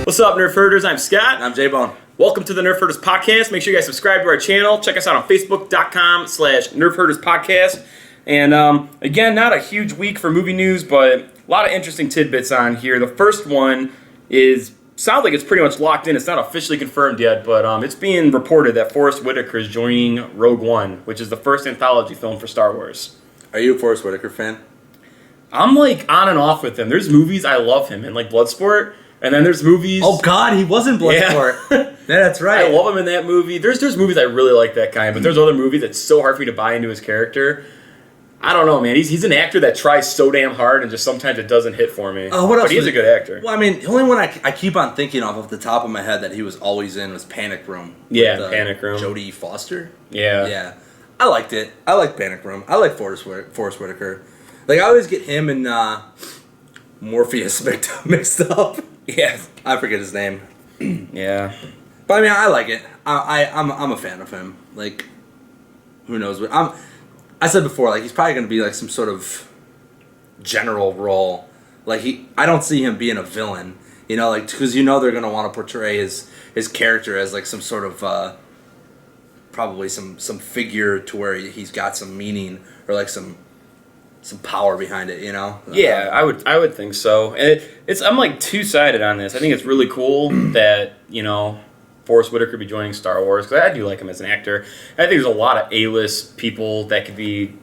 What's up, Nerf Herders? I'm Scott. And I'm J-Bone. Welcome to the Nerf Herders Podcast. Make sure you guys subscribe to our channel. Check us out on Facebook.com/Nerf Herders Podcast. And again, not a huge week for movie news, but a lot of interesting tidbits on here. The first one sounds like it's pretty much locked in. It's not officially confirmed yet, but it's being reported that Forest Whitaker is joining Rogue One, which is the first anthology film for Star Wars. Are you a Forest Whitaker fan? I'm like on and off with him. There's movies I love him in, like Bloodsport, and then there's movies. Oh God, he was in Bloodsport. Yeah. That's right. I love him in that movie. There's movies I really like that guy, but there's other movies that's so hard for me to buy into his character. I don't know, man. He's an actor that tries so damn hard, and just sometimes it doesn't hit for me. What else? But he's a good actor. Well, I mean, the only one I keep on thinking of the top of my head that he was always in was Panic Room. Yeah, Panic Room. Jodie Foster. Yeah. Yeah. I liked it. I liked Panic Room. I like Forest Whitaker. Like, I always get him and Morpheus mixed up. Yeah. I forget his name. Yeah. But I mean, I like it. I'm a fan of him. Like, who knows what I said before, like, he's probably going to be like some sort of general role. Like, I don't see him being a villain, you know, like, because they're going to want to portray his character as like some sort of probably some figure to where he's got some meaning or like some power behind it, you know? Yeah, I would think so. And I'm like two-sided on this. I think it's really cool that, Forest Whitaker be joining Star Wars, because I do like him as an actor. And I think there's a lot of A-list people that could be,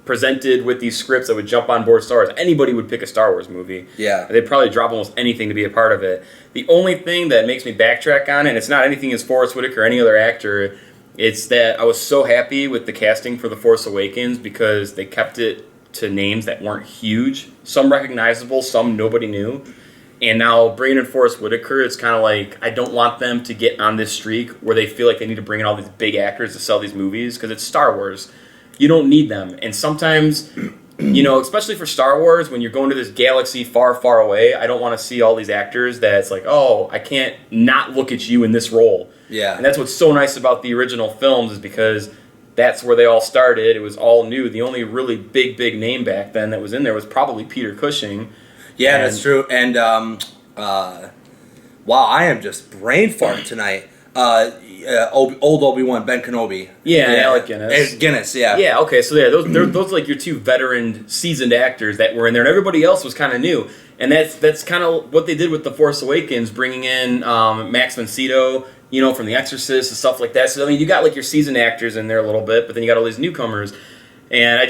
presented with these scripts that would jump on board Star Wars. Anybody would pick a Star Wars movie. Yeah. They'd probably drop almost anything to be a part of it. The only thing that makes me backtrack on it, and it's not anything as Forest Whitaker or any other actor, it's that I was so happy with the casting for The Force Awakens because they kept it to names that weren't huge. Some recognizable, some nobody knew. And now bringing in Forest Whitaker, it's kind of like, I don't want them to get on this streak where they feel like they need to bring in all these big actors to sell these movies, because it's Star Wars. You don't need them. And sometimes, especially for Star Wars, when you're going to this galaxy far, far away, I don't want to see all these actors that it's like, oh, I can't not look at you in this role. Yeah. And that's what's so nice about the original films, is because that's where they all started. It was all new. The only really big name back then that was in there was probably Peter Cushing. Yeah, that's true. And, wow, I am just brain farting tonight. Old Obi-Wan, Ben Kenobi. Yeah, Alec Guinness. Guinness, yeah. Yeah, okay, so yeah, those are like your two veteran, seasoned actors that were in there, and everybody else was kind of new. And that's kind of what they did with The Force Awakens, bringing in Max von Sydow, from The Exorcist and stuff like that. So, I mean, you got like your seasoned actors in there a little bit, but then you got all these newcomers. And I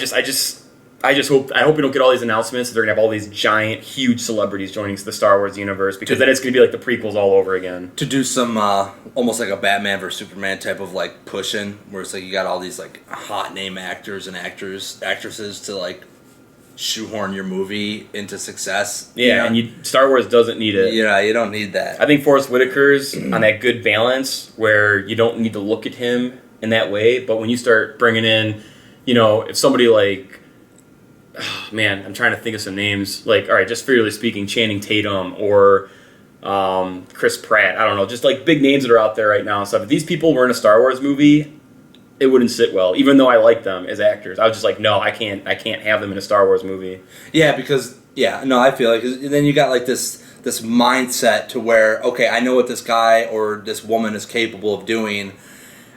hope we don't get all these announcements that they're going to have all these giant, huge celebrities joining the Star Wars universe, because then it's going to be like the prequels all over again. To do some, almost like a Batman versus Superman type of, like, pushing, where it's like you got all these, like, hot name actors and actresses to, like, shoehorn your movie into success. Yeah, and Star Wars doesn't need it. Yeah, you don't need that. I think Forest Whitaker's on that good balance where you don't need to look at him in that way, but when you start bringing in, if somebody like... Oh, man, I'm trying to think of some names. Like, all right, just figuratively speaking, Channing Tatum or Chris Pratt. I don't know, just like big names that are out there right now and stuff. If these people were in a Star Wars movie, it wouldn't sit well. Even though I like them as actors, I was just like, no, I can't have them in a Star Wars movie. Yeah, because I feel like then you got like this mindset to where, okay, I know what this guy or this woman is capable of doing.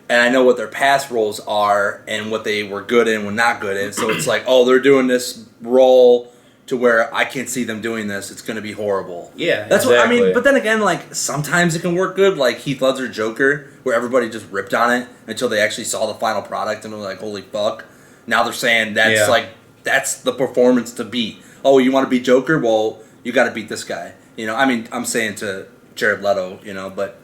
And I know what their past roles are and what they were good in and not good in. So it's like, oh, they're doing this role to where I can't see them doing this. It's going to be horrible. Yeah, that's exactly. What I mean. But then again, like, sometimes it can work good. Like Heath Ledger Joker, where everybody just ripped on it until they actually saw the final product and were like, holy fuck. Now they're saying that's the performance to beat. Oh, you want to beat Joker? Well, you got to beat this guy. I mean, I'm saying to Jared Leto, but...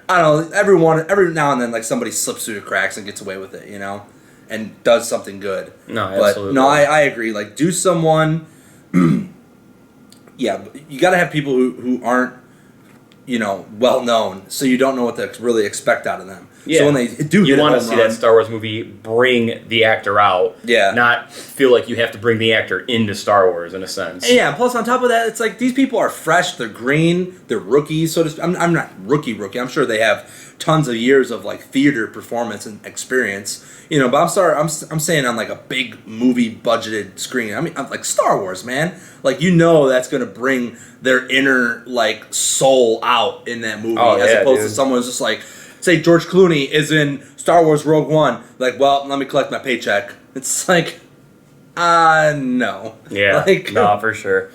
I don't know, every now and then, like, somebody slips through the cracks and gets away with it, and does something good. No, absolutely. But, no, I agree. Like, do someone... yeah, you got to have people who aren't, well-known, so you don't know what to really expect out of them. Yeah. So when they do you hit want a to home see run, that Star Wars movie bring the actor out, not feel like you have to bring the actor into Star Wars in a sense. Yeah, plus on top of that, it's like these people are fresh, they're green, they're rookies, so to speak. I'm not rookie. I'm sure they have tons of years of like theater performance and experience, you know. But I'm saying on like a big movie budgeted screen. I mean, I'm like Star Wars, man. Like, you know, that's gonna bring their inner like soul out in that movie, as opposed to someone who's just like, say George Clooney is in Star Wars Rogue One. Like, well, let me collect my paycheck. It's like, no. Yeah, like, no, for sure.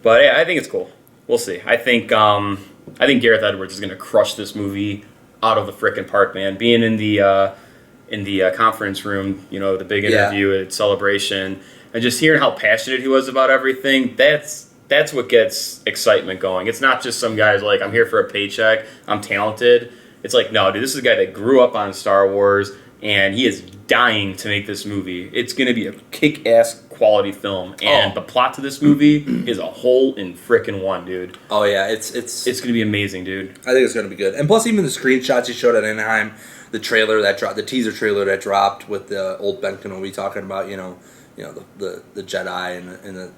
But yeah, I think it's cool. We'll see. I think Gareth Edwards is gonna crush this movie out of the frickin' park, man. Being in the conference room, you know, the big interview at Celebration, and just hearing how passionate he was about everything. That's what gets excitement going. It's not just some guy's like, I'm here for a paycheck, I'm talented. It's like, no, dude, this is a guy that grew up on Star Wars, and he is dying to make this movie. It's going to be a kick-ass quality film, and the plot to this movie is a hole in frickin' one, dude. Oh, yeah, it's going to be amazing, dude. I think it's going to be good. And plus, even the screenshots he showed at Anaheim, the trailer that dropped, the teaser trailer that dropped with the old Ben Kenobi talking about, you know, the Jedi and the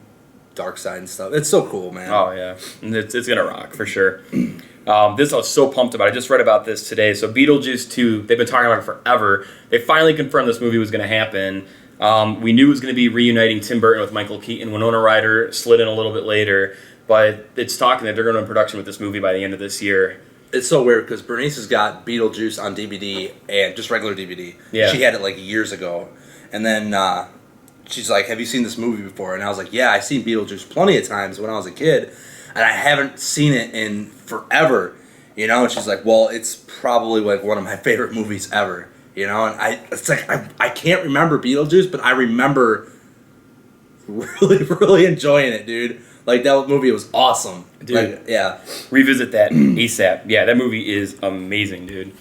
dark side and stuff. It's so cool, man. Oh yeah, it's gonna rock for sure. This I was so pumped about. I just read about this today. So Beetlejuice II, they've been talking about it forever. They finally confirmed this movie was gonna happen. We knew it was gonna be reuniting Tim Burton with Michael Keaton. Winona Ryder slid in a little bit later, but it's talking that they're going to production with this movie by the end of this year. It's so weird because Bernice has got Beetlejuice on DVD and just regular DVD. Yeah, she had it like years ago, and then she's like, have you seen this movie before? And I was like, yeah, I've seen Beetlejuice plenty of times when I was a kid, and I haven't seen it in forever, you know? And she's like, well, it's probably like one of my favorite movies ever, you know? And it's like, I can't remember Beetlejuice, but I remember really, really enjoying it, dude. Like, that movie was awesome. Dude, like, yeah. Revisit that ASAP. Yeah, that movie is amazing, dude.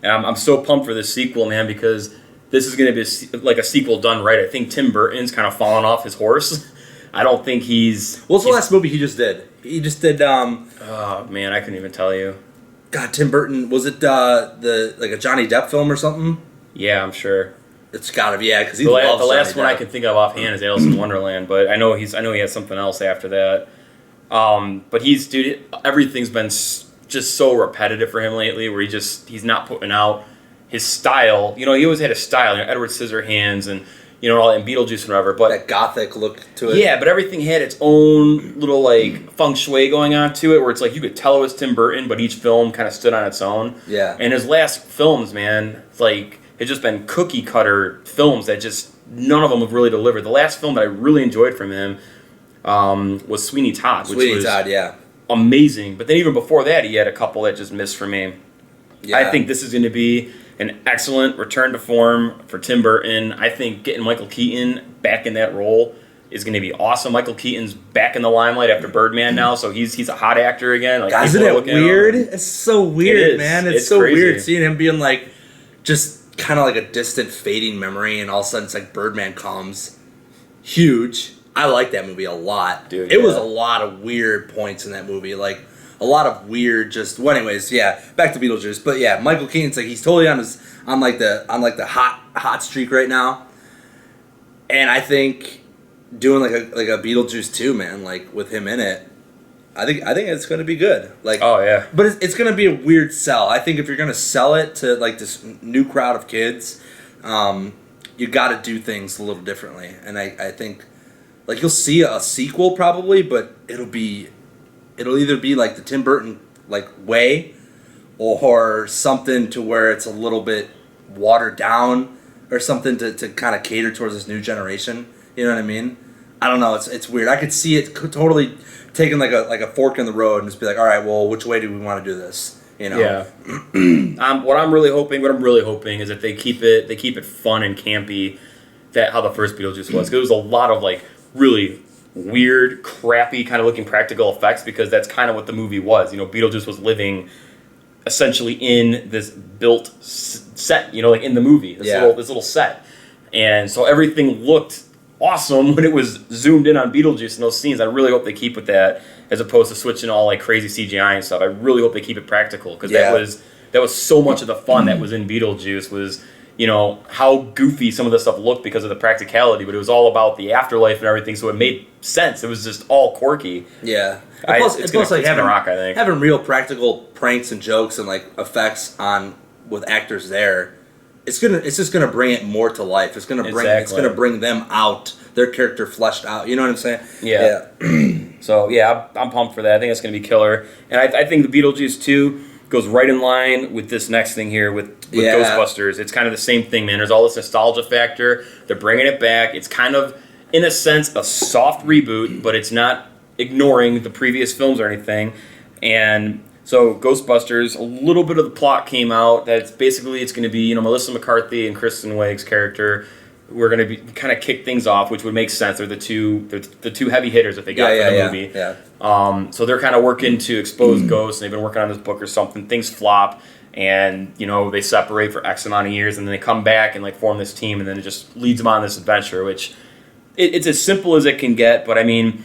And I'm so pumped for this sequel, man, because this is going to be like a sequel done right. I think Tim Burton's kind of fallen off his horse. I don't think he's... What's the last movie he just did? He just did... Oh, man, I couldn't even tell you. God, Tim Burton... Was it like a Johnny Depp film or something? Yeah, I'm sure. It's gotta be, yeah, because he loves Johnny The last one Depp. I can think of offhand is Alice in Wonderland, but I know he has something else after that. But dude, everything's been just so repetitive for him lately, where he's not putting out his style. You know, he always had a style, you know, Edward Scissorhands and, you know, all that, and Beetlejuice and whatever. But that gothic look to it. Yeah, but everything had its own little, like, feng shui going on to it, where it's like you could tell it was Tim Burton, but each film kind of stood on its own. Yeah. And his last films, man, like, it's just been cookie cutter films that just none of them have really delivered. The last film that I really enjoyed from him was Sweeney Todd, which was amazing. But then even before that, he had a couple that just missed for me. Yeah. I think this is going to be an excellent return to form for Tim Burton. I think getting Michael Keaton back in that role is going to be awesome. Michael Keaton's back in the limelight after Birdman now, so he's a hot actor again. Like, isn't it weird? It's so weird, man. It's so crazy. Weird seeing him being like just kind of like a distant fading memory, and all of a sudden it's like Birdman comes. Huge. I like that movie a lot. Dude, it was a lot of weird points in that movie. Like, a lot of weird well, anyways, yeah, back to Beetlejuice. But yeah, Michael Keaton's like, he's totally on the hot streak right now. And I think doing like a Beetlejuice 2, man, like with him in it, I think it's going to be good. Like, oh yeah, but it's going to be a weird sell. I think if you're going to sell it to like this new crowd of kids, you got to do things a little differently. And I think like you'll see a sequel probably, but it'll either be like the Tim Burton like way, or something to where it's a little bit watered down, or something to kind of cater towards this new generation. You know what I mean? I don't know. It's weird. I could see it totally taking like a fork in the road and just be like, all right, well, which way do we want to do this? You know? Yeah. What I'm really hoping is that they keep it fun and campy, that how the first Beetlejuice was. 'Cause there was a lot of like really weird, crappy kind of looking practical effects, because that's kind of what the movie was. You know, Beetlejuice was living essentially in this built set, you know, like in the movie, this little set. And so everything looked awesome when it was zoomed in on Beetlejuice in those scenes. I really hope they keep with that, as opposed to switching all like crazy CGI and stuff. I really hope they keep it practical, because that was that was so much of the fun that was in Beetlejuice was, you know, how goofy some of the stuff looked because of the practicality, but it was all about the afterlife and everything, so it made sense. It was just all quirky. Yeah. It's gonna rock, I think. Having real practical pranks and jokes and like effects on with actors there, it's just gonna bring it more to life. It's gonna bring them out, their character fleshed out. You know what I'm saying? Yeah. So yeah, I'm pumped for that. I think it's gonna be killer, and I think the Beetlejuice 2 goes right in line with this next thing here with Ghostbusters. It's kind of the same thing, man. There's all this nostalgia factor. They're bringing it back. It's kind of, in a sense, a soft reboot, but it's not ignoring the previous films or anything. And so Ghostbusters, a little bit of the plot came out that it's going to be, you know, Melissa McCarthy and Kristen Wiig's character. We're going to be kind of kick things off, which would make sense. They're the two heavy hitters that they got for the movie. Yeah. So they're kind of working to expose ghosts, and they've been working on this book or something. Things flop, and you know they separate for X amount of years, and then they come back and like form this team, and then it just leads them on this adventure. Which it's as simple as it can get, but I mean,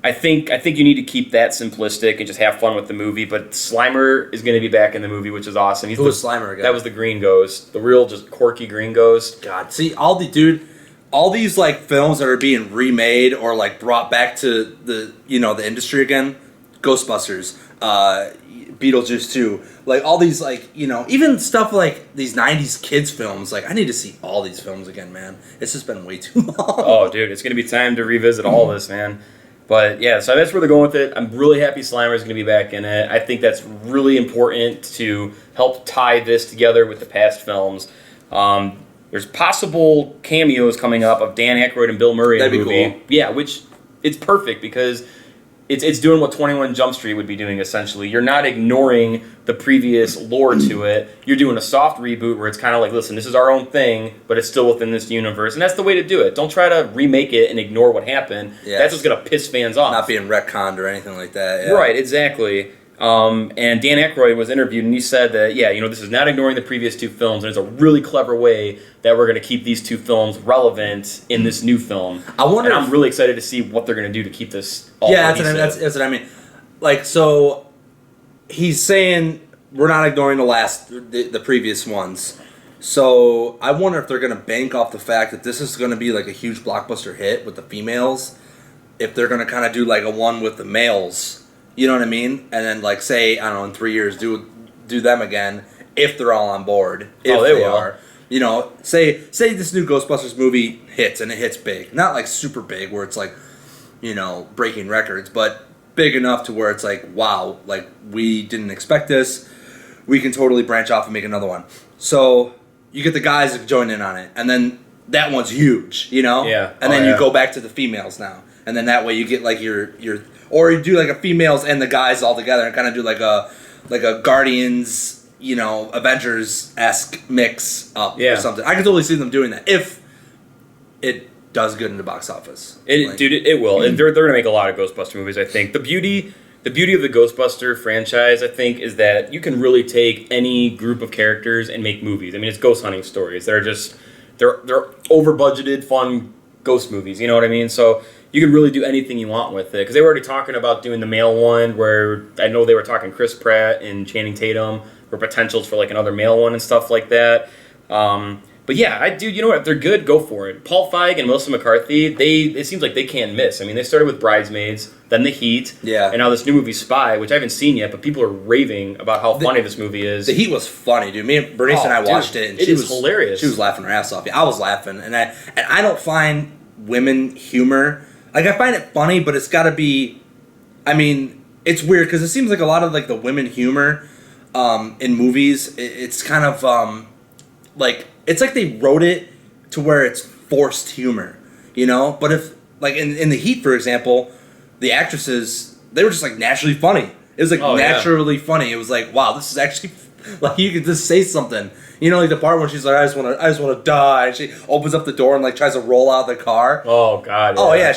I think you need to keep that simplistic and just have fun with the movie. But Slimer is going to be back in the movie, which is awesome. Who was Slimer again? That was the green ghost, the real just quirky green ghost. God, see all these like films that are being remade or like brought back to the industry again. Ghostbusters, Beetlejuice II, like all these like even stuff like these '90s kids films. Like I need to see all these films again, man. It's just been way too long. Oh, dude, it's going to be time to revisit all this, man. But yeah, so that's where they're going with it. I'm really happy Slimer is going to be back in it. I think that's really important to help tie this together with the past films. There's possible cameos coming up of Dan Aykroyd and Bill Murray in the movie. Cool. Yeah, which it's perfect because it's doing what 21 Jump Street would be doing essentially. You're not ignoring the previous lore to it. You're doing a soft reboot where it's kind of like, listen, this is our own thing, but it's still within this universe, and that's the way to do it. Don't try to remake it and ignore what happened. Yes. That's what's gonna piss fans off. Not being retconned or anything like that. Yeah. Right, exactly. And Dan Aykroyd was interviewed, and he said that, this is not ignoring the previous two films, and it's a really clever way that we're going to keep these two films relevant in this new film. I'm really excited to see what they're going to do to keep this all cohesive. That's what I mean. Like, so he's saying we're not ignoring the previous ones. So I wonder if they're going to bank off the fact that this is going to be like a huge blockbuster hit with the females. If they're going to kind of do like a one with the males. You know what I mean? And then, like, say, I don't know, in 3 years, do them again if they're all on board. If they will. are. You know, say this new Ghostbusters movie hits, and it hits big. Not, like, super big where it's, like, breaking records, but big enough to where it's like, wow, like, we didn't expect this. We can totally branch off and make another one. So you get the guys to join in on it, and then that one's huge, Yeah. And then you go back to the females now. And then that way you get, like, your or you do like a females and the guys all together and kind of do like a Guardians, Avengers-esque mix up or something. I can totally see them doing that if it does good in the box office. It will. They're going to make a lot of Ghostbuster movies, I think. The beauty of the Ghostbuster franchise, I think, is that you can really take any group of characters and make movies. I mean, it's ghost hunting stories. They're over-budgeted, fun ghost movies. You know what I mean? So you can really do anything you want with it. Because they were already talking about doing the male one, where I know they were talking Chris Pratt and Channing Tatum for potentials for like another male one and stuff like that. But yeah, you know what? If they're good, go for it. Paul Feig and Melissa McCarthy, it seems like they can't miss. I mean, they started with Bridesmaids, then The Heat, and now this new movie Spy, which I haven't seen yet, but people are raving about how funny this movie is. The Heat was funny, dude. Me and Bernice and I watched it, and she was hilarious. She was laughing her ass off. Yeah, I was laughing, and I don't find women humor. Like, I find it funny, but it's got to be... I mean, it's weird, because it seems like a lot of, like, the women humor in movies, it's kind of, like... It's like they wrote it to where it's forced humor, But if, like, in The Heat, for example, the actresses, they were just, like, naturally funny. It was, like, naturally funny. It was like, wow, this is actually... Like, you could just say something. Like the part when she's like, I just want to die. And she opens up the door and, like, tries to roll out the car. Oh, God. Yeah. Oh, yeah.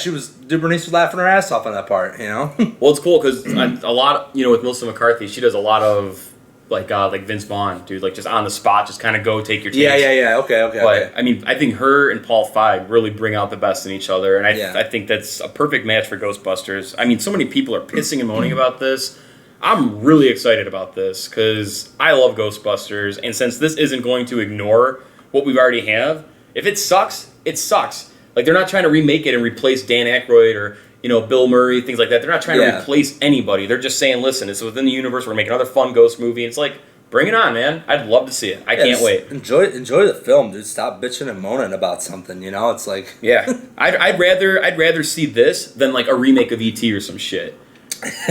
Bernice was laughing her ass off on that part, Well, it's cool because a lot, with Melissa McCarthy, she does a lot of, like Vince Vaughn, dude. Like, just on the spot, just kind of go take your takes. Yeah. Okay. But, I mean, I think her and Paul Feig really bring out the best in each other. And I think that's a perfect match for Ghostbusters. I mean, so many people are pissing and moaning about this. I'm really excited about this because I love Ghostbusters, and since this isn't going to ignore what we've already have, if it sucks, it sucks. Like, they're not trying to remake it and replace Dan Aykroyd or, Bill Murray, things like that. They're not trying to replace anybody. They're just saying, listen, it's within the universe. We're making another fun ghost movie. It's like, bring it on, man. I'd love to see it. I can't wait. Enjoy the film, dude. Stop bitching and moaning about something. It's like I'd rather see this than like a remake of E.T. or some shit. Moving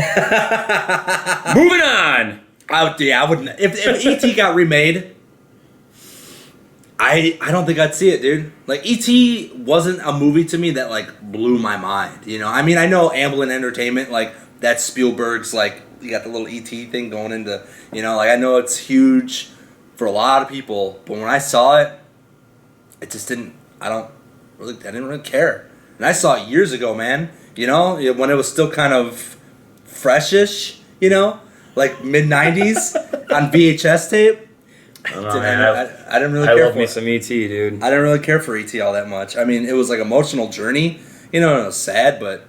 on. I wouldn't. If E.T. got remade, I don't think I'd see it, dude. Like, E.T. wasn't a movie to me that like blew my mind. I mean, I know Amblin Entertainment, like that's Spielberg's, like you got the little E.T. thing going into, like I know it's huge for a lot of people, but when I saw it, it just didn't. I didn't really care. And I saw it years ago, man. When it was still kind of freshish, like mid '90s on VHS tape. I didn't really care. I love me some E.T., dude. I didn't really care for E.T. all that much. I mean, it was like emotional journey, and it was sad, but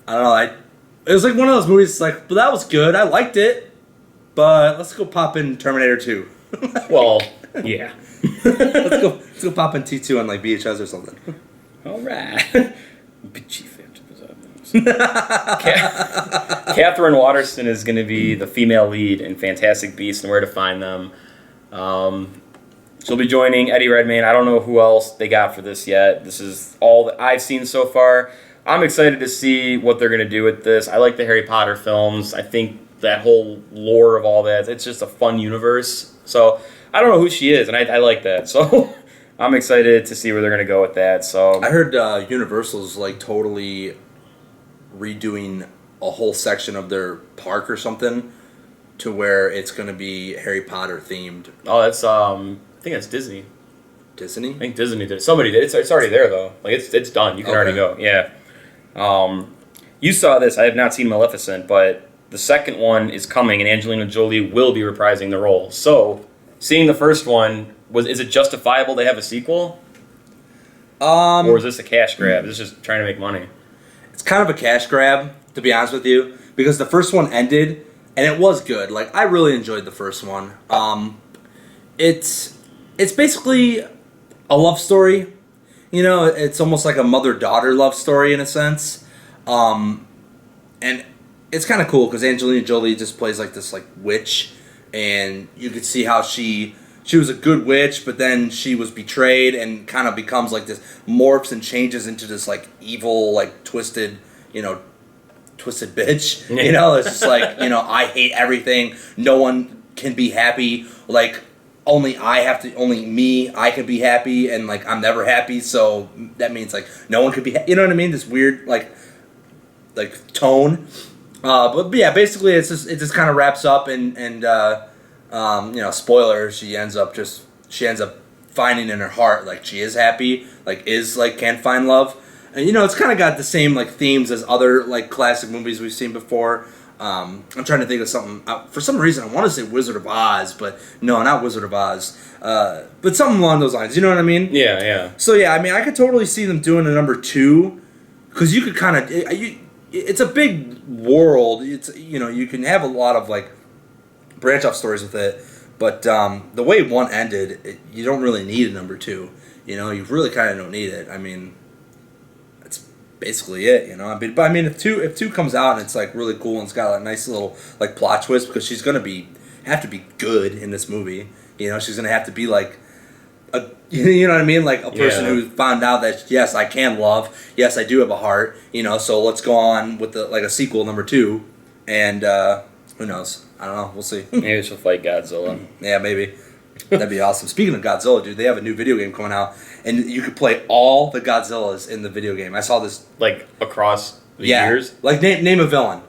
I don't know. It was like one of those movies. Like, but that was good. I liked it, but let's go pop in Terminator 2. Well, yeah. let's go pop in T2 on like VHS or something. All right. Catherine Waterston is going to be the female lead in Fantastic Beasts and Where to Find Them. She'll be joining Eddie Redmayne. I don't know who else they got for this yet. This is all that I've seen so far. I'm excited to see what they're going to do with this. I like the Harry Potter films. I think that whole lore of all that, it's just a fun universe. So I don't know who she is, and I like that. So I'm excited to see where they're going to go with that. So I heard Universal's like totally redoing a whole section of their park or something to where it's going to be Harry Potter themed. Oh, that's I think that's Disney. Disney? I think Disney did it. Somebody did. It's already there though. Like it's done. You can already go. Yeah. You saw this. I have not seen Maleficent, but the second one is coming, and Angelina Jolie will be reprising the role. So, seeing the first one, is it justifiable to have a sequel? Or is this a cash grab? Is this just trying to make money? It's kind of a cash grab, to be honest with you, because the first one ended, and it was good. Like, I really enjoyed the first one. It's basically a love story. It's almost like a mother-daughter love story in a sense. And it's kind of cool because Angelina Jolie just plays like this like witch, and you could see how she was a good witch, but then she was betrayed and kind of becomes like this, morphs and changes into this like evil, like twisted bitch. It's just like, I hate everything. No one can be happy. Like, only me, I can be happy, and like I'm never happy. So that means like no one could be. You know what I mean? This weird like tone. But yeah, basically it just kind of wraps up and spoiler, she ends up finding in her heart like she is happy, like can find love. And it's kind of got the same like themes as other like classic movies we've seen before. I'm trying to think of something. For some reason, I want to say Wizard of Oz, but no, not Wizard of Oz. But something along those lines. You know what I mean? Yeah, yeah. So yeah, I mean, I could totally see them doing a number 2, because you could kind of. It's a big world. It's you can have a lot of like branch off stories with it, but the way one ended, you don't really need a number 2. You really kind of don't need it. I mean, that's basically it. But I mean, if two comes out and it's like really cool and it's got a nice little like plot twist, because she's gonna have to be good in this movie. She's gonna have to be like a, you know what I mean, like a person who found out that yes, I can love, yes, I do have a heart. So let's go on with a sequel number 2, and who knows? I don't know. We'll see. Maybe she'll fight Godzilla. Yeah, maybe. That'd be awesome. Speaking of Godzilla, dude, they have a new video game coming out, and you could play all the Godzillas in the video game. I saw this like across the years. Like name a villain.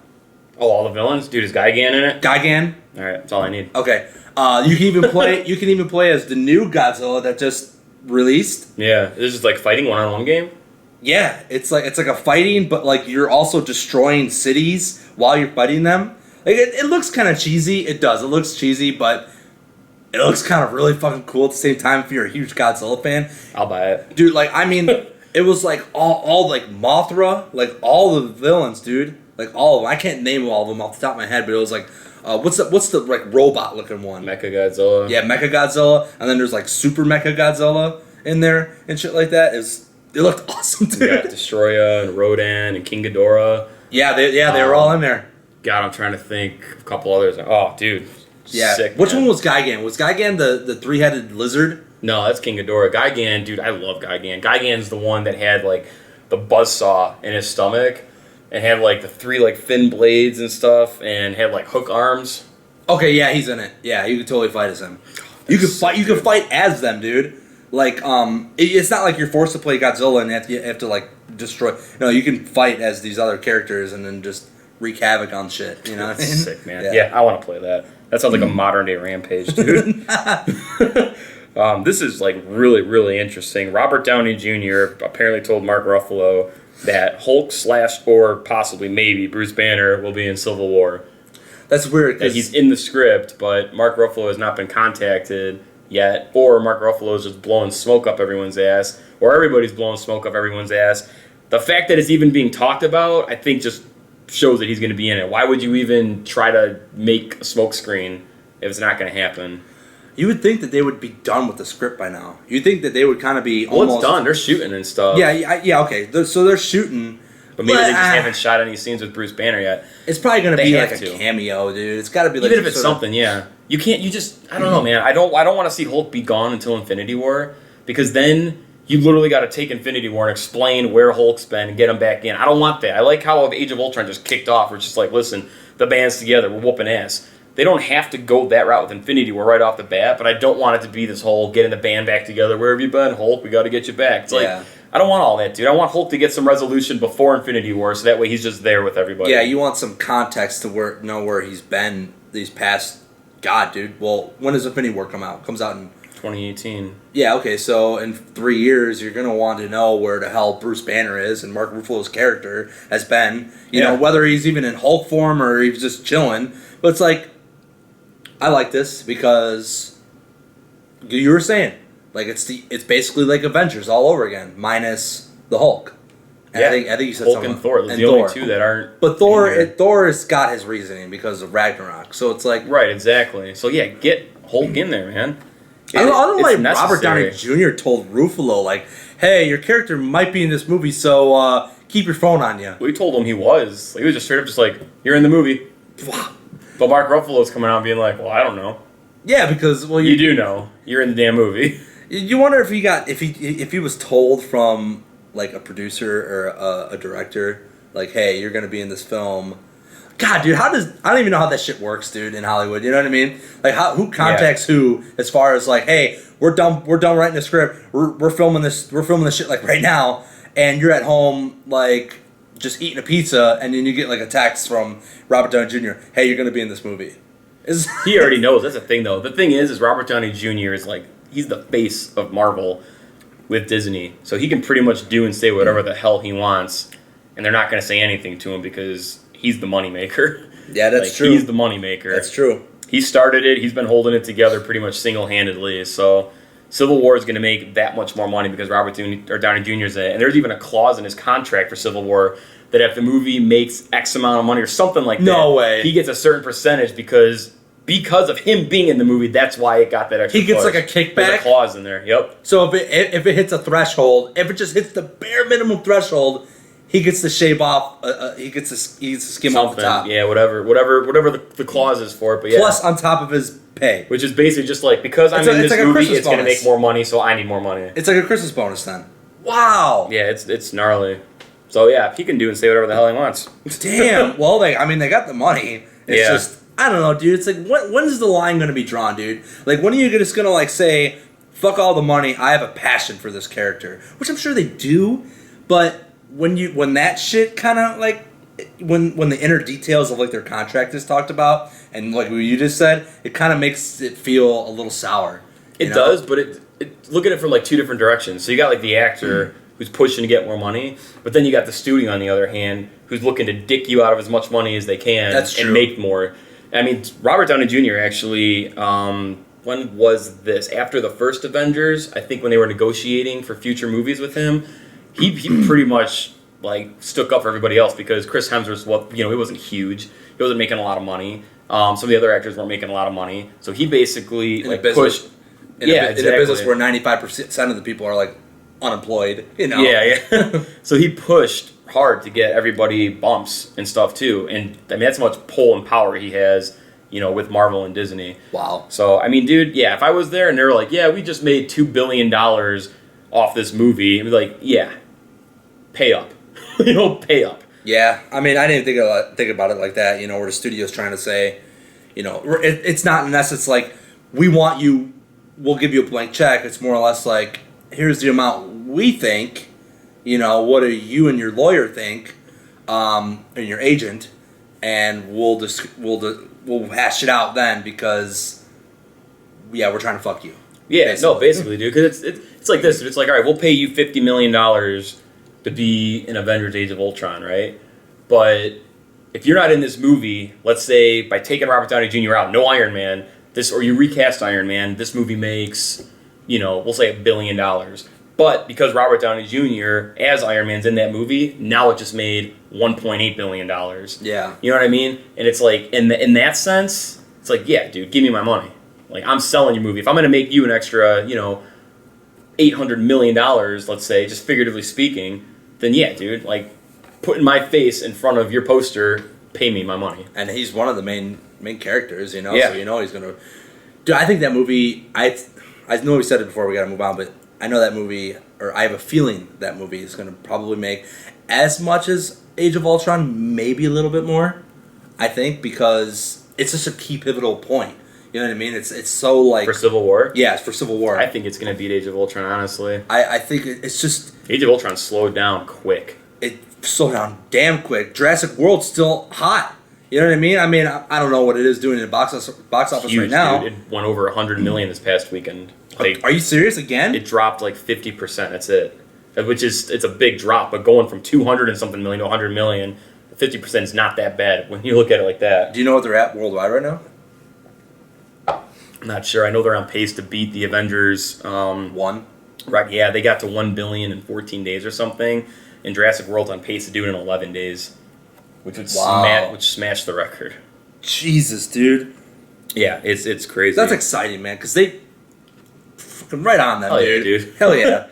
Oh, all the villains, dude. Is Gigan in it? Gigan. All right, that's all I need. Okay. You can even play. You can even play as the new Godzilla that just released. Yeah, this is like fighting one-on-one game. Yeah, it's like a fighting, but like you're also destroying cities while you're fighting them. Like it looks kind of cheesy. It does. It looks cheesy, but it looks kind of really fucking cool at the same time if you're a huge Godzilla fan. I'll buy it. Dude, like, I mean, it was like all like Mothra, like all the villains, dude. Like all of them. I can't name all of them off the top of my head, but it was like, what's the like robot looking one? Mechagodzilla. Yeah, Mechagodzilla, and then there's like Super Mechagodzilla in there and shit like that. It looked awesome, dude. You got Destroya and Rodan and King Ghidorah. Yeah, they were all in there. God, I'm trying to think of a couple others. Oh, dude. Yeah. Sick, Which man. one was Gigan? Was Gigan the 3-headed lizard? No, that's King Ghidorah. Gigan, dude, I love Gigan. Gigan's the one that had like the buzzsaw in his stomach and had like the 3 like thin blades and stuff and had like hook arms. Okay, yeah, he's in it. Yeah, you could totally fight as him. You could fight. You could fight as them, dude. Like, it's not like you're forced to play Godzilla and you have to like destroy. No, you can fight as these other characters and then just wreak havoc on shit. You know what I mean? Sick, man. Yeah, I want to play that. That sounds like a modern day Rampage, dude. This is like really, really interesting. Robert Downey Jr. apparently told Mark Ruffalo that Hulk / or possibly maybe Bruce Banner will be in Civil War. That's weird. That he's in the script, but Mark Ruffalo has not been contacted yet, or Mark Ruffalo is just blowing smoke up everyone's ass, or everybody's blowing smoke up everyone's ass. The fact that it's even being talked about, I think, just shows that he's going to be in it. Why would you even try to make a smoke screen if it's not going to happen? You would think that they would be done with the script by now. You'd think that they would kind of be almost... Well, it's done. They're shooting and stuff. Yeah, okay. So they're shooting... But maybe they just haven't shot any scenes with Bruce Banner yet. It's probably going to be like a cameo, dude. It's got to be like... Even if it's something, yeah. You can't... You just... I don't know, man. I don't want to see Hulk be gone until Infinity War, because then you literally got to take Infinity War and explain where Hulk's been and get him back in. I don't want that. I like how Age of Ultron just kicked off. We're just like, listen, the band's together. We're whooping ass. They don't have to go that route with Infinity War right off the bat, but I don't want it to be this whole getting the band back together. Where have you been, Hulk? We got to get you back. It's like, I don't want all that, dude. I want Hulk to get some resolution before Infinity War, so that way he's just there with everybody. Yeah, you want some context to know where he's been these past... God, dude. Well, when does Infinity War come out? It comes out in... 2018. Yeah, okay, so in 3 years, you're going to want to know where the hell Bruce Banner is and Mark Ruffalo's character has been. You know, whether he's even in Hulk form or he's just chilling. But it's like, I like this because you were saying, like, it's basically like Avengers all over again, minus the Hulk. And I think you said Hulk something. and Thor. Those are the only two that aren't. But Thor has got his reasoning because of Ragnarok. So it's like... Right, exactly. So yeah, get Hulk in there, man. I don't know why Robert Downey Jr. told Ruffalo, like, hey, your character might be in this movie, so keep your phone on you. We told him he was. Like, he was just straight up just like, you're in the movie. But Mark Ruffalo's coming out and being like, well, I don't know. Yeah, because... well, you do know. You're in the damn movie. You wonder if he was told from, like, a producer or a director, like, hey, you're going to be in this film... God, dude, I don't even know how that shit works, dude, in Hollywood. You know what I mean? Like, who contacts who as far as like, hey, we're done writing the script. We're filming this shit like right now, and you're at home like just eating a pizza, and then you get like a text from Robert Downey Jr. Hey, you're gonna be in this movie. He already knows. That's the thing, though. The thing is Robert Downey Jr. is like he's the face of Marvel with Disney, so he can pretty much do and say whatever the hell he wants, and they're not gonna say anything to him because he's the moneymaker. Yeah, that's true. He's the moneymaker. That's true. He started it. He's been holding it together pretty much single-handedly. So Civil War is going to make that much more money because Robert Downey Jr. is in it. And there's even a clause in his contract for Civil War that if the movie makes X amount of money or something like that, no way, he gets a certain percentage because of him being in the movie. That's why it got that extra. He gets push. like a kickback. There's a clause in there. Yep. So if it hits a threshold, if it just hits the bare minimum threshold, he gets to shave off. He gets to skim off the top. Yeah, whatever the clause is for it. But yeah, plus on top of his pay, which is basically just like because I'm in this like movie, it's going to make more money, so I need more money. It's like a Christmas bonus then. Wow. Yeah, it's gnarly. So yeah, he can do and say whatever the hell he wants. Damn. Well, they got the money. It's just I don't know, dude. It's like when is the line going to be drawn, dude? Like when are you just going to like say, fuck all the money? I have a passion for this character, which I'm sure they do, but. When that shit kind of like when the inner details of like their contract is talked about and like what you just said, it kind of makes it feel a little sour. It does, but look at it from like two different directions. So you got like the actor who's pushing to get more money, but then you got the studio on the other hand who's looking to dick you out of as much money as they can and make more. I mean, Robert Downey Jr. actually, when was this? After the first Avengers, I think when they were negotiating for future movies with him, he pretty much like stuck up for everybody else because Chris Hemsworth, well, he wasn't huge. He wasn't making a lot of money. Some of the other actors weren't making a lot of money, so he basically pushed. In a business where 95% of the people are like unemployed, Yeah. So he pushed hard to get everybody bumps and stuff too, and I mean that's how much pull and power he has, with Marvel and Disney. Wow. So I mean, dude, yeah, if I was there and they were like, yeah, we just made $2 billion off this movie, I'd be like, yeah, pay up, pay up. Yeah, I mean, I didn't think about it like that. Where the studio's trying to say, it's not in essence like we want you. We'll give you a blank check. It's more or less like, here's the amount we think, what do you and your lawyer think, and your agent, and we'll hash it out then because, we're trying to fuck you. Yeah, basically, dude, because it's like this. It's like, all right, we'll pay you $50 million to be in Avengers: Age of Ultron, right? But if you're not in this movie, let's say by taking Robert Downey Jr. out, no Iron Man. Or you recast Iron Man, this movie makes, we'll say $1 billion. But because Robert Downey Jr. as Iron Man's in that movie, now it just made $1.8 billion. Yeah. You know what I mean? And it's like, in that sense, it's like, yeah, dude, give me my money. Like, I'm selling your movie. If I'm going to make you an extra, $800 million, let's say, just figuratively speaking, then yeah, dude, like, putting my face in front of your poster, pay me my money. And he's one of the main characters, Yeah. So he's gonna. Dude, I think that movie. I know we said it before. We gotta move on, but I know that movie, or I have a feeling that movie is gonna probably make as much as Age of Ultron, maybe a little bit more. I think because it's just a key pivotal point. You know what I mean? It's so like for Civil War. Yeah, it's for Civil War. I think it's gonna beat Age of Ultron. Honestly, I think it's just Age of Ultron slowed down quick. It slowed down damn quick. Jurassic World's still hot. You know what I mean? I don't know what it is doing in the box office Huge, right now. Dude. It went over $100 million this past weekend. Are you serious again? It dropped like 50%. That's it. It's a big drop, but going from 200 and something million to 100 million, 50% is not that bad when you look at it like that. Do you know what they're at worldwide right now? I'm not sure. I know they're on pace to beat the Avengers. One. Right? Yeah, they got to 1 billion in 14 days or something, and Jurassic World's on pace to do it in 11 days. Which would smash the record. Jesus, dude. Yeah, it's crazy. That's exciting, man, because they fucking right on them, Hell dude. Yeah, dude. Hell yeah.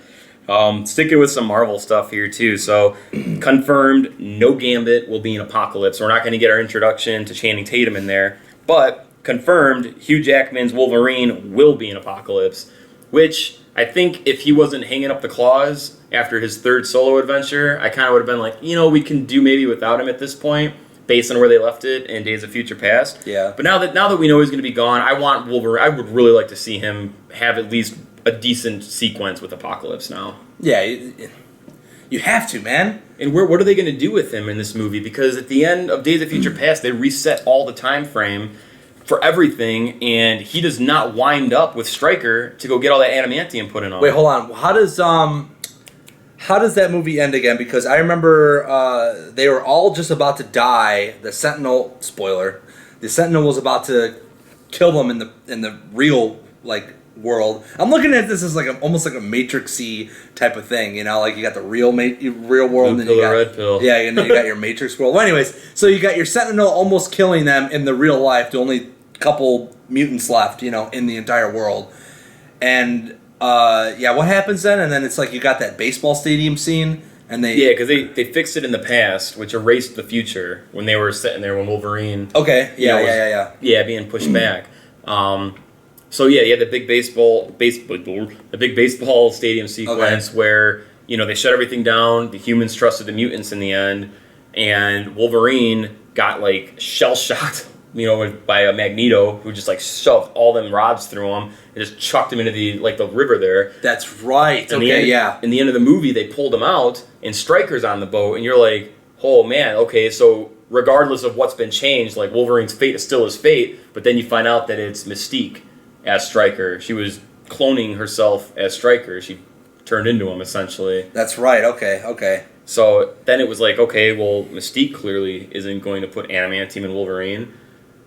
Sticking with some Marvel stuff here too. So confirmed, no Gambit will be in Apocalypse. We're not going to get our introduction to Channing Tatum in there, but confirmed, Hugh Jackman's Wolverine will be in Apocalypse, which I think if he wasn't hanging up the claws after his third solo adventure, I kind of would have been like, we can do maybe without him at this point, based on where they left it in Days of Future Past. Yeah. But now that we know he's going to be gone, I want Wolverine. I would really like to see him have at least a decent sequence with Apocalypse now. Yeah, you have to, man. And what are they going to do with him in this movie? Because at the end of Days of Future Past, they reset all the time frame for everything, and he does not wind up with Stryker to go get all that adamantium put in on him. Wait, hold on. How does that movie end again? Because I remember they were all just about to die. The Sentinel, spoiler, the Sentinel was about to kill them in the real world. I'm looking at this as almost like a Matrix-y type of thing, like you got the real world, and then you got red pill. Yeah, and then you got your Matrix world. Well, anyways, so you got your Sentinel almost killing them in the real life. The only couple mutants left, in the entire world, and what happens then? And then it's like you got that baseball stadium scene, and because they fixed it in the past, which erased the future when they were sitting there when Wolverine. Okay, being pushed back. So you had the big baseball stadium sequence where they shut everything down. The humans trusted the mutants in the end, and Wolverine got shell shocked, by a Magneto who just shoved all them rods through him and just chucked him into the river there. That's right. In the end of the movie, they pulled him out, and Stryker's on the boat, and you're like, oh man, okay, so regardless of what's been changed, Wolverine's fate is still his fate, but then you find out that it's Mystique as Stryker. She was cloning herself as Stryker. She turned into him, essentially. That's right, okay. So then it was okay, well, Mystique clearly isn't going to put adamantium in Wolverine.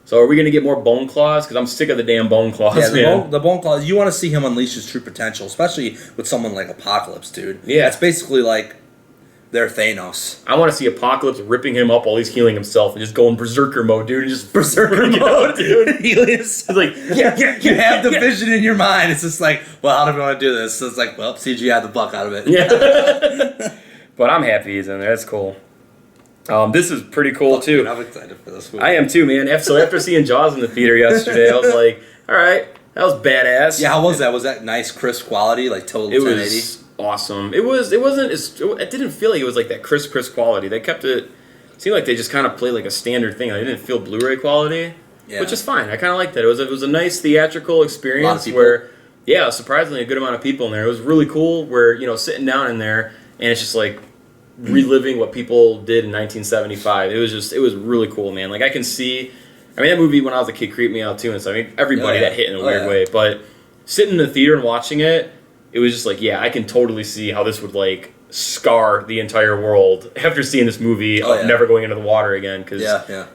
So are we going to get more Bone Claws? Because I'm sick of the damn Bone Claws, man. The Bone Claws, you want to see him unleash his true potential, especially with someone like Apocalypse, dude. Yeah. That's basically They're Thanos. I want to see Apocalypse ripping him up while he's healing himself and just going berserker mode, dude, and just Berserker mode, dude. It's like, You have the vision in your mind. It's just like, well, how do we want to do this? So it's like, well, CGI the fuck out of it. Yeah. But I'm happy he's in there. That's cool. This is pretty cool, too. Dude, I'm excited for this movie. I am, too, man. So after seeing Jaws in the theater yesterday, I was like, all right, that was badass. Yeah, how was that? Was that nice, crisp quality, like total 1080? It was awesome. It didn't feel like it was like that crisp quality. They kept it seemed like they just kind of played like a standard thing. Like, it didn't feel Blu-ray quality, which is fine. I kind of liked that. It was a nice theatrical experience where, yeah, surprisingly a good amount of people in there. It was really cool where, you know, sitting down in there and it's just like reliving what people did in 1975. It was really cool, man. Like, I can see, I mean, that movie when I was a kid creeped me out too, and so I mean, everybody that hit in a weird way. But sitting in the theater and watching it, it was just like, yeah, I can totally see how this would like scar the entire world after seeing this movie of never going into the water again, because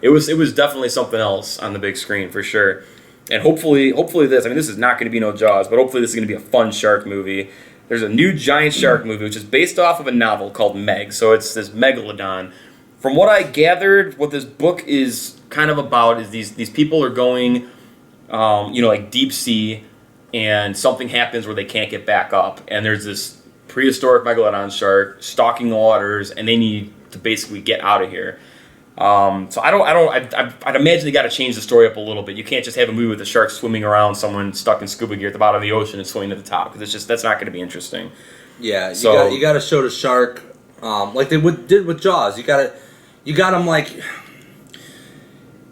it was definitely something else on the big screen for sure. And hopefully this, I mean, this is not going to be no Jaws, but hopefully this is going to be a fun shark movie. There's a new giant shark movie which is based off of a novel called Meg, so it's this megalodon. From what I gathered, what this book is kind of about is these people are going, like deep sea, and something happens where they can't get back up, and there's this prehistoric megalodon shark stalking the waters, and they need to basically get out of here. So I'd imagine they got to change the story up a little bit. You can't just have a movie with a shark swimming around, someone stuck in scuba gear at the bottom of the ocean and swimming to the top, because that's not going to be interesting. Yeah, you got to show the shark like they did with Jaws. You got them like.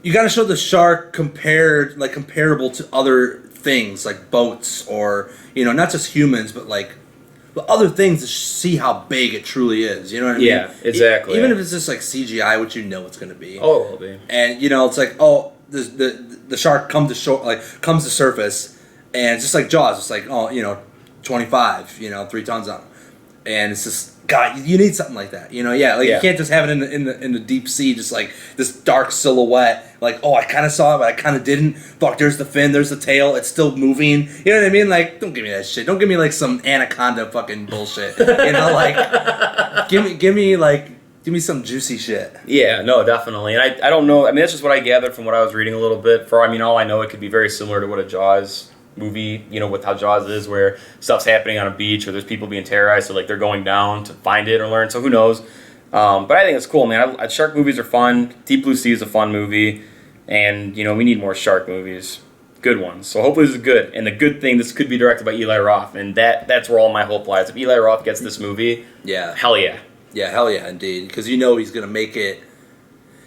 You got to show the shark comparable to other things like boats or, not just humans, but like other things to see how big it truly is. You know what I mean? Yeah, exactly. Even if it's just like CGI, which it's going to be. Oh, it will be. And it's like, the shark comes to surface, and it's just like Jaws. It's like 25, 3 tons on him, and it's just. God, you need something like that, you can't just have it in the deep sea, just like this dark silhouette. Like, I kind of saw it, but I kind of didn't. Fuck, there's the fin, there's the tail, it's still moving. You know what I mean? Like, don't give me that shit. Don't give me like some anaconda fucking bullshit. Like, give me some juicy shit. Yeah, no, definitely. And I don't know. I mean, that's just what I gathered from what I was reading a little bit. All I know, it could be very similar to what a Jaws movie, with how Jaws is, where stuff's happening on a beach or there's people being terrorized, so like they're going down to find it or learn, so who knows. But I think it's cool, man. Shark movies are fun. Deep Blue Sea is a fun movie, and we need more shark movies, good ones. So hopefully this is good, and the good thing, this could be directed by Eli Roth, and that's where all my hope lies. If Eli Roth gets this movie, hell yeah. Yeah, hell yeah, indeed, because he's gonna make it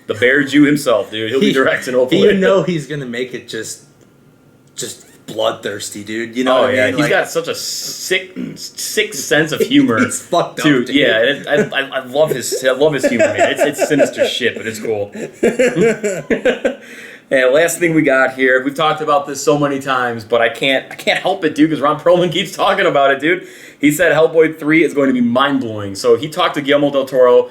the Bear Jew himself, dude. He'll be directing, hopefully. He's gonna make it just bloodthirsty, dude. You know what I mean? He's got such a sick sense of humor. He's fucked up, dude. Yeah, and I love his humor, man. It's sinister shit, but it's cool. And last thing we got here, we've talked about this so many times, but I can't help it, dude, because Ron Perlman keeps talking about it, dude. He said Hellboy 3 is going to be mind-blowing. So he talked to Guillermo del Toro,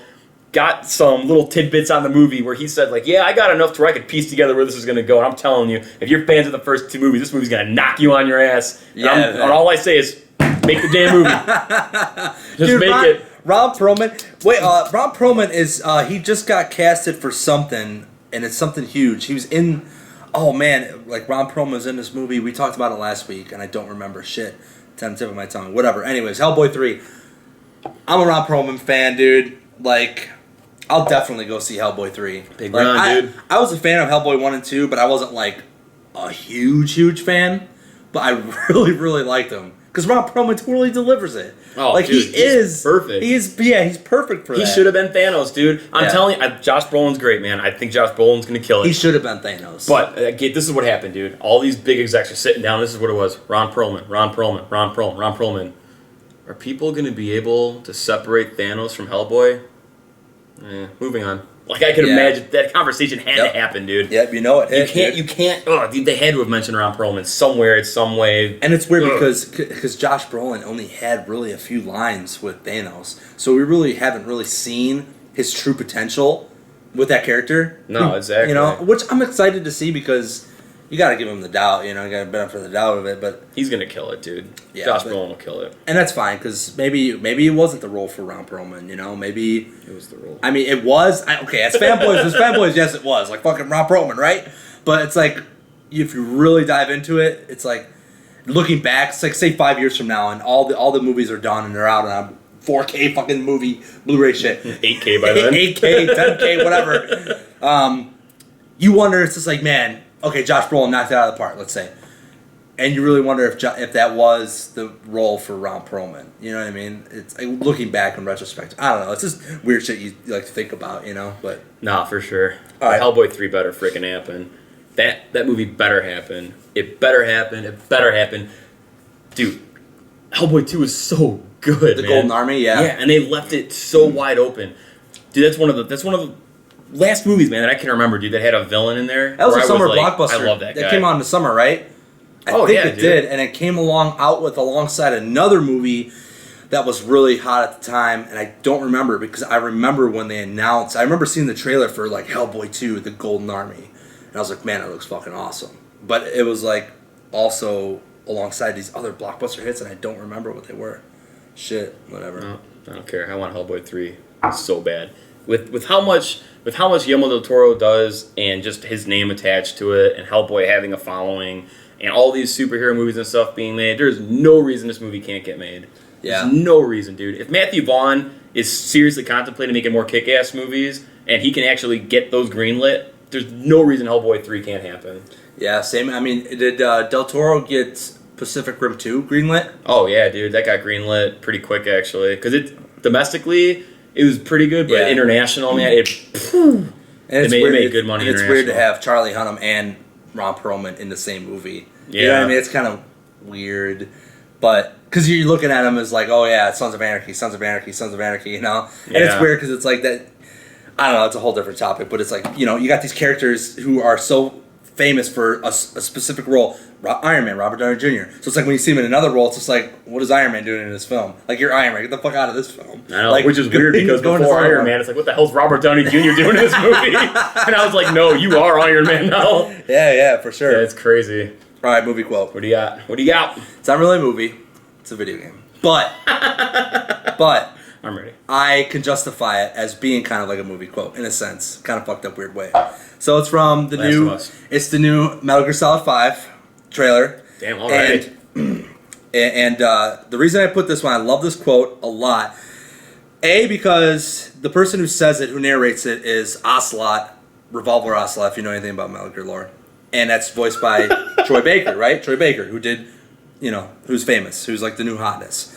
got some little tidbits on the movie where he said, like, yeah, I got enough to where I could piece together where this is going to go. And I'm telling you, if you're fans of the first 2 movies, this movie's going to knock you on your ass. And all I say is, make the damn movie. Just make it. Ron Perlman. Wait, Ron Perlman is, he just got casted for something, and it's something huge. He was in, Ron Perlman was in this movie. We talked about it last week, and I don't remember shit. It's on the tip of my tongue. Whatever. Anyways, Hellboy 3. I'm a Ron Perlman fan, dude. Like, I'll definitely go see Hellboy 3. Big Ron, dude. I was a fan of Hellboy 1 and 2, but I wasn't, like, a huge fan. But I really, really liked them. Because Ron Perlman totally delivers it. Oh, like, dude, he's perfect. He's perfect for that. He should have been Thanos, dude. I'm telling you, Josh Brolin's great, man. I think Josh Brolin's going to kill it. He should have been Thanos. But, this is what happened, dude. All these big execs are sitting down. This is what it was. Ron Perlman. Are people going to be able to separate Thanos from Hellboy? Moving on. Like, I can imagine that conversation had to happen, dude. Yep, you know it. You can't. They had to have mentioned Ron Perlman somewhere, in some way. And it's weird because Josh Brolin only had really a few lines with Thanos, so we really haven't really seen his true potential with that character. No, exactly. Which I'm excited to see because, you got to give him the doubt, you know, you got to benefit the doubt of it, but He's gonna kill it, dude. Yeah, Josh but- Brolin will kill it. and that's fine because maybe it wasn't the role for Ron Perlman, you know, maybe It was the role. I mean it was okay as fanboys, yes it was like fucking Ron Perlman, right? But it's like if you really dive into it, it's like looking back, it's like say 5 years from now and all the movies are done and they're out on a 4K fucking movie Blu-ray shit, 8K by then. 8K, 10K, whatever. You wonder, it's just like, man, okay, Josh Brolin knocked it out of the park, let's say. And you really wonder if that was the role for Ron Perlman. You know what I mean? It's like, looking back in retrospect. I don't know. It's just weird shit you like to think about, you know? But Nah, for sure. All right. Hellboy 3 better freaking happen. That movie better happen. It better happen. It better happen. Dude, Hellboy 2 is so good, the man. Golden Army, yeah. Yeah, and they left it so wide open. Dude, that's one of the last movies, man, that I can remember, dude, that had a villain in there. That was where a I summer like, blockbuster. I love that guy. That came out in the summer, right? I think yeah, it dude. did. And it came alongside another movie that was really hot at the time, and I don't remember because I remember when they announced. I remember seeing the trailer for like Hellboy 2, The Golden Army, and I was like, man, it looks fucking awesome. But it was like also alongside these other blockbuster hits, and I don't remember what they were. Shit, whatever. No, I don't care. I want Hellboy 3 so bad. With how much Guillermo del Toro does and just his name attached to it and Hellboy having a following and all these superhero movies and stuff being made, there's no reason this movie can't get made. Yeah. There's no reason, dude. If Matthew Vaughn is seriously contemplating making more kick-ass movies and he can actually get those greenlit, there's no reason Hellboy 3 can't happen. Yeah, same. I mean, did Del Toro get Pacific Rim 2 greenlit? Oh, yeah, dude. That got greenlit pretty quick, actually. Because domestically, it was pretty good, but Yeah. international, man, And it's It weird, made good money And it's weird to international. have Charlie Hunnam and Ron Perlman in the same movie. You know Yeah. what I mean? It's kind of weird, but because you're looking at them as like, oh yeah, Sons of Anarchy, Sons of Anarchy, Sons of Anarchy, you know? And it's Yeah. weird because it's like that. I don't know. It's a whole different topic, but it's like, you know, you got these characters who are so famous for a specific role. Iron Man, Robert Downey Jr. So it's like when you see him in another role, it's just like, what is Iron Man doing in this film? Like, you're Iron Man, get the fuck out of this film. I know, like, which is weird because going to before Star Iron Man, it's like, what the hell's Robert Downey Jr. doing in this movie? And I was like, no, you are Iron Man now. Yeah, for sure. Yeah, it's crazy. All right, movie quote. What do you got? What do you got? It's not really a movie. It's a video game. But I'm ready. I can justify it as being kind of like a movie quote in a sense, kind of fucked up weird way. So it's from the Last of Us. it's the new Metal Gear Solid 5 trailer. Damn, all right. And the reason I put this one, I love this quote a lot. A, because the person who says it, who narrates it, is Ocelot, Revolver Ocelot, if you know anything about Metal Gear lore. And that's voiced by Troy Baker, right? Troy Baker, who did, you know, who's famous, who's like the new hotness.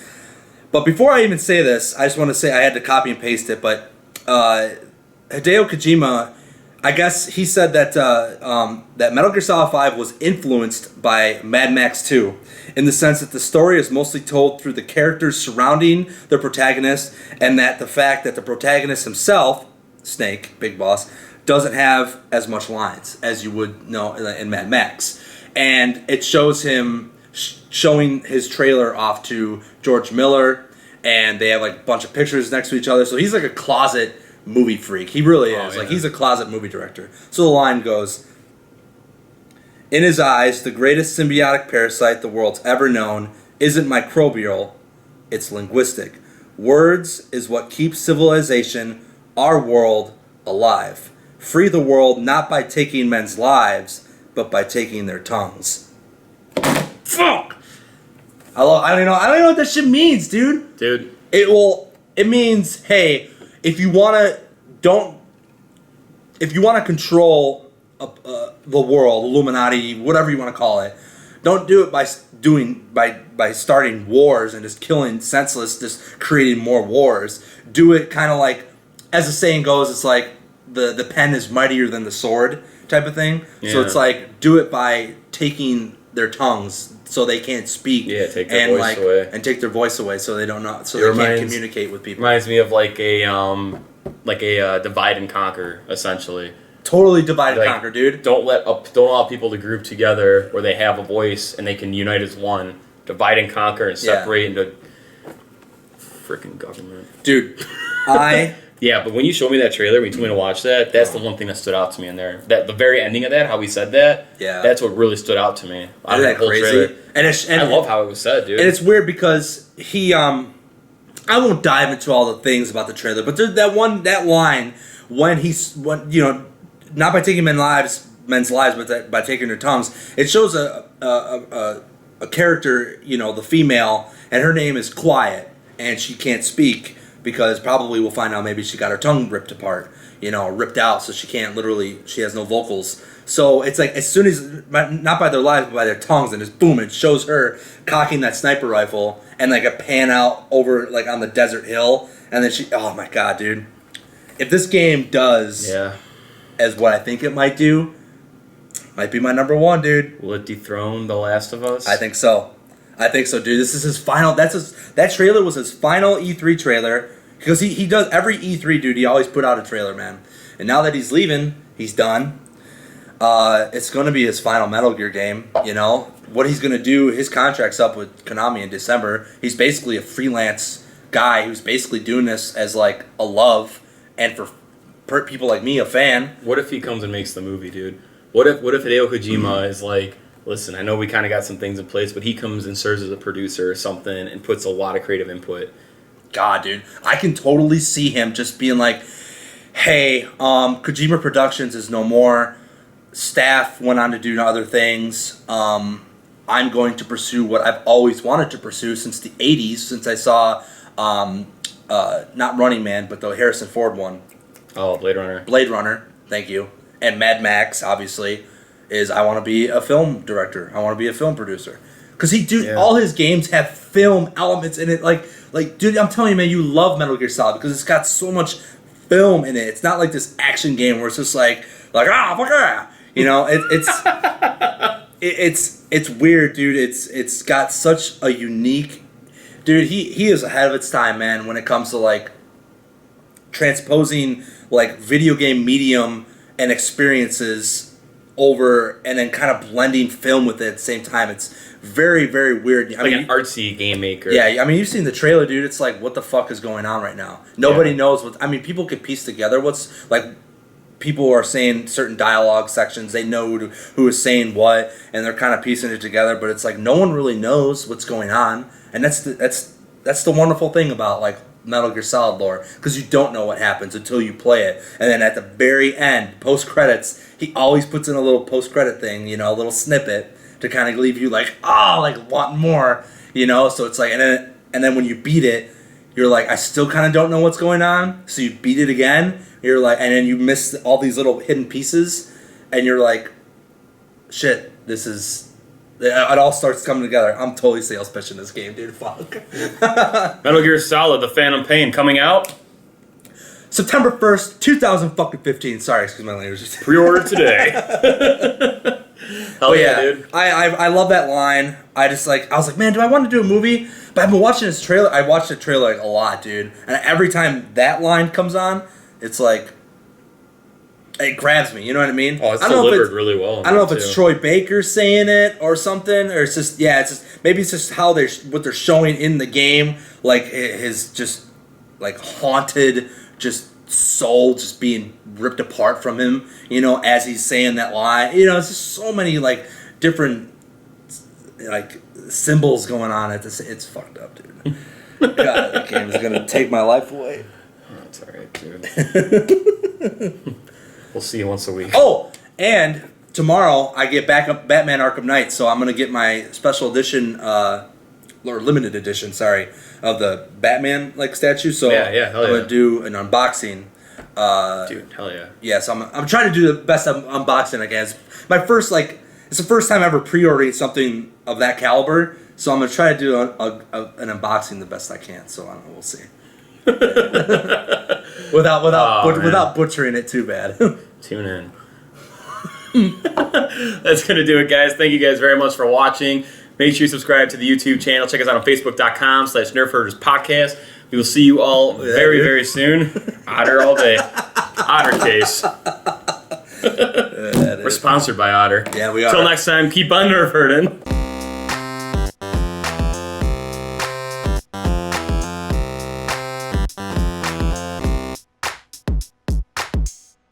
But before I even say this, I just want to say I had to copy and paste it, but Hideo Kojima, I guess he said that that Metal Gear Solid 5 was influenced by Mad Max 2, in the sense that the story is mostly told through the characters surrounding the protagonist, and that the fact that the protagonist himself, Snake, Big Boss, doesn't have as much lines as you would know in Mad Max. And it shows him showing his trailer off to George Miller, and they have like a bunch of pictures next to each other. So he's like a closet movie freak. He really is. Yeah. Like, he's a closet movie director. So the line goes, "In his eyes, the greatest symbiotic parasite the world's ever known isn't microbial, it's linguistic. Words is what keeps civilization, our world, alive. Free the world not by taking men's lives, but by taking their tongues." Fuck! I don't even know what that shit means, dude. Dude. It means, hey, if you wanna control the world, Illuminati, whatever you want to call it, don't do it by starting wars and just killing senseless, just creating more wars. Do it kind of like, as the saying goes, it's like the pen is mightier than the sword type of thing. Yeah. So it's like, do it by taking their tongues so they can't speak. Yeah, take their voice away. And take their voice away so they don't know, so It they can't communicate with people. Reminds me of like a divide and conquer, essentially. Totally divide and Like, conquer, dude. Don't allow people to group together where they have a voice and they can unite as one. Divide and conquer and separate into freaking government. Dude, Yeah, but when you showed me that trailer, when you told me to watch that, that's the one thing that stood out to me in there. That the very ending of that, how he said that, that's what really stood out to me. Isn't that crazy? And I love how it was said, dude. And it's weird because he, I won't dive into all the things about the trailer, but there's that line when not by taking men's lives, but by taking their tongues. It shows a character, the female, and her name is Quiet, and she can't speak. Because probably we'll find out maybe she got her tongue ripped apart, ripped out, so she has no vocals. So it's like as soon as, not by their lives, but by their tongues, and just boom, it shows her cocking that sniper rifle, and like a pan out over like on the desert hill, and then oh my god, dude. If this game does as what I think it might do, might be my number one, dude. Will it dethrone The Last of Us? I think so. Dude. This is his final. That trailer was his final E3 trailer because he does every E3, dude. He always put out a trailer, man. And now that he's leaving, he's done. It's going to be his final Metal Gear game. What he's going to do. His contract's up with Konami in December. He's basically a freelance guy who's basically doing this as like a love and for people like me, a fan. What if he comes and makes the movie, dude? What if Hideo Kojima is like, listen, I know we kind of got some things in place, but he comes and serves as a producer or something and puts a lot of creative input. God, dude. I can totally see him just being like, hey, Kojima Productions is no more. Staff went on to do other things. I'm going to pursue what I've always wanted to pursue since the 80s, since I saw, not Running Man, but the Harrison Ford one. Oh, Blade Runner. Blade Runner, thank you. And Mad Max, obviously. Is I want to be a film director. I want to be a film producer. Because all his games have film elements in it. Like, dude, I'm telling you, man, you love Metal Gear Solid because it's got so much film in it. It's not like this action game where it's just like fuck yeah. It's weird, dude. It's got such a unique, dude. He is ahead of its time, man. When it comes to like transposing like video game medium and experiences over and then kind of blending film with it at the same time. It's very, very weird. Like an artsy game maker. Yeah, I mean, you've seen the trailer, dude. It's like, what the fuck is going on right now? Nobody knows what... I mean, people can piece together what's... Like, people are saying certain dialogue sections. They know who is saying what, and they're kind of piecing it together, but it's like no one really knows what's going on. And that's the wonderful thing about, like, Metal Gear Solid lore, because you don't know what happens until you play it. And then at the very end, post-credits, he always puts in a little post-credit thing, a little snippet to kind of leave you like, want more, So it's like, and then when you beat it, you're like, I still kind of don't know what's going on. So you beat it again, you're like, and then you miss all these little hidden pieces, and you're like, shit, this is... It all starts coming together. I'm totally sales pitching this game, dude. Fuck. Metal Gear Solid: The Phantom Pain coming out September 1st, 2015. Sorry, excuse my language. Pre-order today. Hell yeah, dude. I love that line. I was like, man, do I want to do a movie? But I've been watching this trailer. I watched the trailer like a lot, dude. And every time that line comes on, it's like, it grabs me, you know what I mean? Oh, it's delivered really well. I don't know if it's Troy Baker saying it or something, or it's just maybe it's just how what they're showing in the game, like his just like haunted just soul just being ripped apart from him, as he's saying that line. It's just so many like different like symbols going on at this. It's fucked up, dude. God, that game is gonna take my life away. That's alright, dude. We'll see you once a week. Oh, and tomorrow I get back up Batman Arkham Knight, so I'm gonna get my special edition, or limited edition, sorry, of the Batman like statue. So hell I'm gonna do an unboxing. Dude, hell yeah. Yeah, so I'm trying to do the best unboxing I can. It's the first time ever pre-ordering something of that caliber, so I'm gonna try to do an unboxing the best I can. So I don't know, we'll see. without butchering it too bad. Tune in. That's gonna do it, guys. Thank you guys very much for watching. Make sure you subscribe to the YouTube channel. Check us out on Facebook.com/NerfHerders Podcast. We will see you all very, very soon. Otter all day. Otter case. We're sponsored by Otter. Yeah, we are. Until next time, keep on nerf herding.